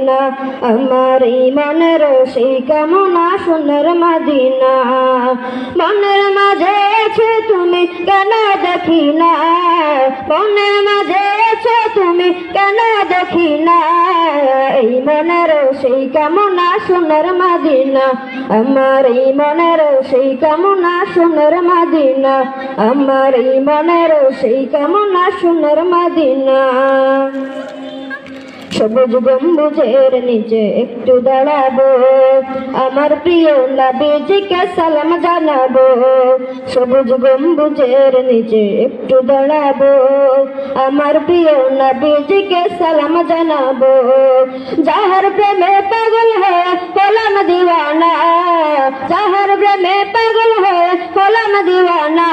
Medina আমার এই মনের সেই কামনা সোনার মদিনা মনের মাঝে আছো তুমি কেন দেখি না মনের মাঝে আছো তুমি কেন দেখি না এই মনের সেই কামনা সোনার মদিনা আমার এই মনের সেই কামনা সোনার মদিনা আমার এই মনের সেই কামনা সোনার মদিনা সবুজ গম্বুজের নিচে একটু দাঁড়াবো আমার প্রিয় নবীজিকে সালাম জানাবো সবুজ গম্বুজের নিচে একটু দাঁড়াবো আমার প্রিয় নবীজিকে সালাম জানাবো যাহার প্রেমে পাগল হয়ে হলাম দিওয়ানা যাহার প্রেমে পাগল হয়ে হলাম দিওয়ানা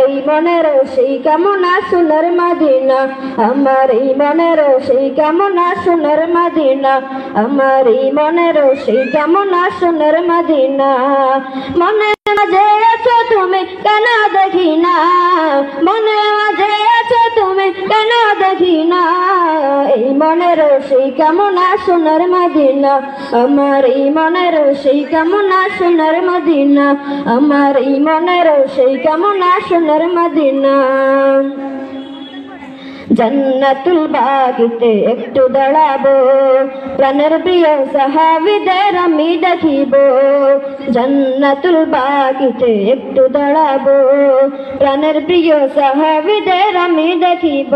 এই মনের সেই কামনা সোনার মদিনা আমার এই মনের সেই কামনা সোনার মদিনা আমার এই মনের সেই কামনা সোনার মদিনা মনের মাঝে আছো তুমি কেন দেখি না মনের মাঝে আছো তুমি কেন দেখি না এই মনের সেই কামনা সোনার মদিনা আমার এই মনের সেই কামনা সোনার মদিনা আমার এই মনের সেই কামনা সোনার মদিনা জান্নাতুল বাগিতে একটু দাঁড়াবো প্রাণের প্রিয় সাহাবীদের আমি দেখিব জান্নাতুল বাগিতে একটু দাঁড়াবো প্রাণের প্রিয় সাহাবীদের আমি দেখিব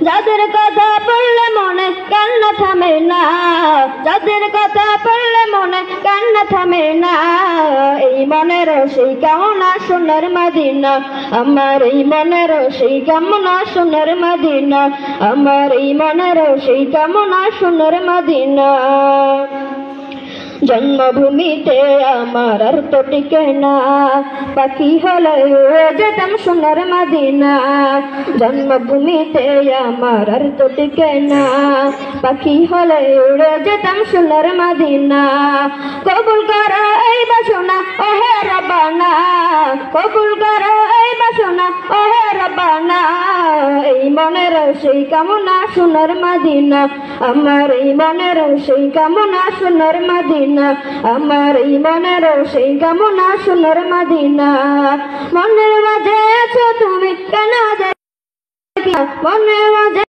যাদের কথা পড়লে মনে কান্না থামে না যাদের কথা পড়লে মনে কান্না থামে না এই মনের সেই কামনা সোনার মদিনা আমার এই মনের সেই কামনা সোনার মদিনা আমার এই মনের সেই কামনা সোনার মদিনা জন্মভূমিতে আমার আর তো টিকে না পাখি হলে উড়ে যেতাম সোনার মদিনা জন্মভূমিতে আমার আর তো টিকে না পাখি হলে উড়ে যেতাম সোনার মদিনা কবুল করো এই বাসনা ওহে রব্বানা কবুল করো এই বাসনা ওহে রব্বানা এই মনের সেই কামনা সোনার মদিনা আমার এই মনের সেই কামনা সোনার মদিনা আমার এই মনের সেই কামনা সোনার মদিনা মনের মাঝে আছো তুমি কেন দেখি মনের মাঝে